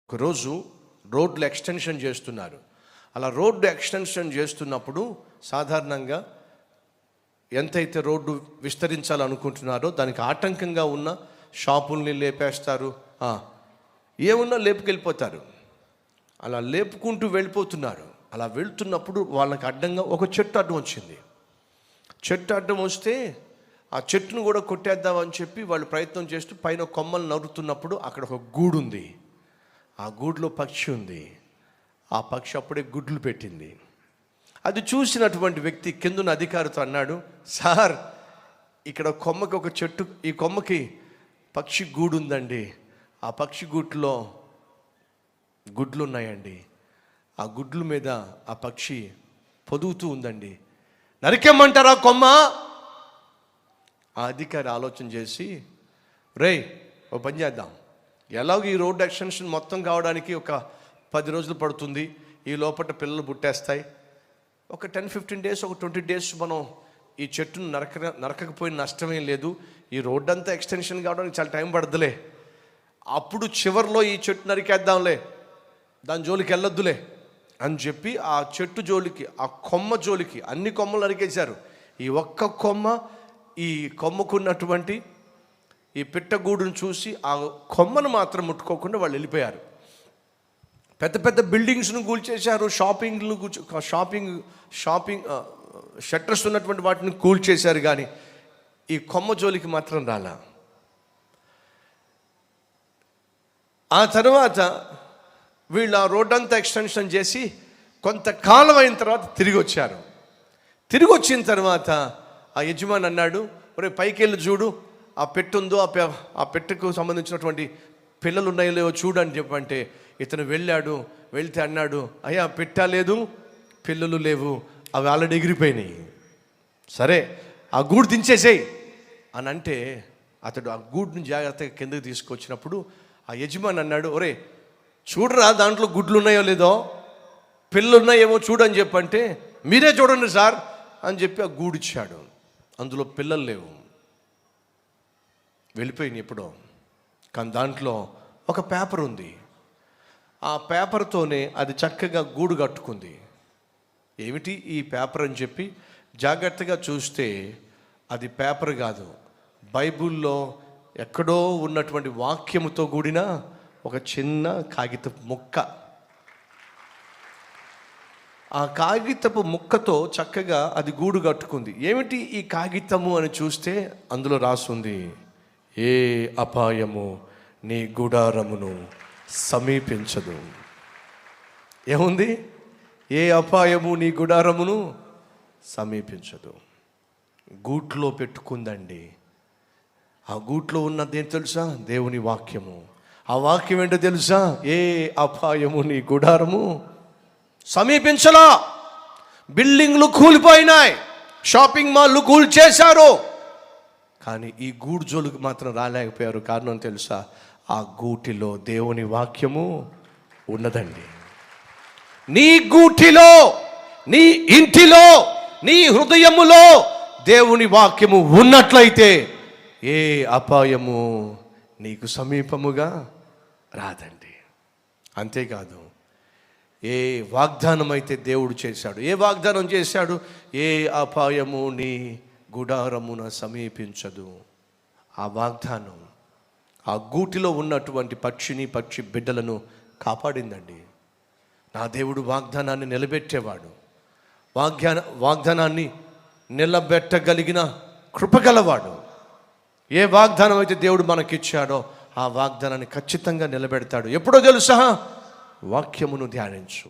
ఒకరోజు రోడ్లు ఎక్స్టెన్షన్ చేస్తున్నారు. అలా రోడ్డు ఎక్స్టెన్షన్ చేస్తున్నప్పుడు సాధారణంగా ఎంతైతే రోడ్డు విస్తరించాలనుకుంటున్నారో దానికి ఆటంకంగా ఉన్న షాపుల్ని లేపేస్తారు, ఏమున్నా లేపుకెళ్ళిపోతారు. అలా లేపుకుంటూ వెళ్ళిపోతున్నారు. అలా వెళ్తున్నప్పుడు వాళ్ళకి అడ్డంగా ఒక చెట్టు అడ్డం వచ్చింది. చెట్టు అడ్డం వస్తే ఆ చెట్టును కూడా కొట్టేద్దామని చెప్పి వాళ్ళు ప్రయత్నం చేస్తూ పైన కొమ్మలు నరుకుతున్నప్పుడు అక్కడ ఒక గూడు ఉంది. ఆ గూడులో పక్షి ఉంది. ఆ పక్షి అప్పుడే గుడ్లు పెట్టింది. అది చూసినటువంటి వ్యక్తి కిందున్న అధికారితో అన్నాడు, సార్ ఇక్కడ కొమ్మకి ఒక చెట్టు, ఈ కొమ్మకి పక్షి గూడు ఉందండి, ఆ పక్షి గూట్లో గుడ్లు ఉన్నాయండి, ఆ గుడ్ల మీద ఆ పక్షి పొదుగుతూ ఉందండి, నరికేమంటారా కొమ్మ? ఆ అధికారి ఆలోచన చేసి, రేయ్ ఓ పని చేద్దాం, ఎలాగో ఈ రోడ్డు ఎక్స్టెన్షన్ మొత్తం కావడానికి ఒక 10 రోజులు పడుతుంది, ఈ లోపల పిల్లలు పుట్టేస్తాయి, ఒక 10-15 డేస్, ఒక 20 డేస్ మనం ఈ చెట్టును నరకకపోయిన నష్టమేం లేదు, ఈ రోడ్డు అంతా ఎక్స్టెన్షన్ కావడానికి చాలా టైం పడదులే, అప్పుడు చివరిలో ఈ చెట్టు నరికేద్దాంలే, దాని జోలికి వెళ్ళొద్దులే అని చెప్పి ఆ చెట్టు జోలికి, ఆ కొమ్మ జోలికి అన్ని కొమ్మలు నరికేశారు. ఈ ఒక్క కొమ్మ, ఈ కొమ్మకున్నటువంటి ఈ పిట్టగూడును చూసి ఆ కొమ్మను మాత్రం ముట్టుకోకుండా వాళ్ళు వెళ్ళిపోయారు. పెద్ద పెద్ద బిల్డింగ్స్ను కూల్చేశారు, షాపింగ్ షట్టర్స్ ఉన్నటువంటి వాటిని కూల్చేశారు, కానీ ఈ కొమ్మ జోలికి మాత్రం రాలా. ఆ తర్వాత వీళ్ళు ఆ రోడ్డంతా ఎక్స్టెన్షన్ చేసి కొంతకాలం అయిన తర్వాత తిరిగి వచ్చారు. తిరిగి వచ్చిన తర్వాత ఆ యజమాని అన్నాడు, ఒరే పైకి వెళ్ళి చూడు, ఆ పెట్టు ఉందో ఆ పెట్టెకు సంబంధించినటువంటి పిల్లలు ఉన్నాయో లేవో చూడని చెప్పంటే ఇతను వెళ్ళాడు. వెళ్తే అన్నాడు, అయ్యా పెట్టలేదు, పిల్లలు లేవు, అవి ఆల్రెడీ ఎగిరిపోయినాయి, సరే ఆ గూడు దించేసేయి అని అంటే అతడు ఆ గూడుని జాగ్రత్తగా కిందకి తీసుకొచ్చినప్పుడు ఆ యజమాని అన్నాడు, ఒరే చూడరా దాంట్లో గుడ్లు ఉన్నాయో లేదో, పిల్లలు ఉన్నాయేమో చూడని చెప్పంటే మీరే చూడండి సార్ అని చెప్పి ఆ గూడు ఇచ్చాడు. అందులో పిల్లలు లేవు, వెళ్ళిపోయింది ఎప్పుడో. కానీ దాంట్లో ఒక పేపర్ ఉంది. ఆ పేపర్తోనే అది చక్కగా గూడు కట్టుకుంది. ఏమిటి ఈ పేపర్ అని చెప్పి జాగ్రత్తగా చూస్తే అది పేపర్ కాదు, బైబిల్లో ఎక్కడో ఉన్నటువంటి వాక్యముతో కూడిన ఒక చిన్న కాగితపు ముక్క. ఆ కాగితపు ముక్కతో చక్కగా అది గూడు కట్టుకుంది. ఏమిటి ఈ కాగితము అని చూస్తే అందులో రాసుంది, ఏ అపాయము నీ గుడారమును సమీపించదు. ఏముంది? ఏ అపాయము నీ గుడారమును సమీపించదు. గూట్లో పెట్టుకుందండి. ఆ గూట్లో ఉన్నది ఏంటి తెలుసా? దేవుని వాక్యము. ఆ వాక్యం ఏంటో తెలుసా? ఏ అపాయము నీ గుడారము సమీపించలా. బిల్డింగ్లు కూలిపోయినాయి, షాపింగ్ మాల్లు కూల్చేశారు, కానీ ఈ గూడు జోలికి మాత్రం రాలేకపోయారు. కారణం తెలుసా? ఆ గూటిలో దేవుని వాక్యము ఉన్నదండి. నీ గూటిలో, నీ ఇంటిలో, నీ హృదయములో దేవుని వాక్యము ఉన్నట్లయితే ఏ అపాయము నీకు సమీపముగా రాదండి. అంతేకాదు, ఏ వాగ్దానం అయితే దేవుడు చేశాడు, ఏ వాగ్దానం చేశాడు, ఏ అపాయము నీ గుడారమున సమీపించదు, ఆ వాగ్దానం ఆ గూటిలో ఉన్నటువంటి పక్షిని, పక్షి బిడ్డలను కాపాడిందండి. నా దేవుడు వాగ్దానాన్ని నిలబెట్టేవాడు. వాగ్దానాన్ని నిలబెట్టగలిగిన కృపగలవాడు. ఏ వాగ్దానం అయితే దేవుడు మనకిచ్చాడో ఆ వాగ్దానాన్ని ఖచ్చితంగా నిలబెడతాడు. ఎప్పుడో తెలుసా? వాక్యమును ధ్యానించు.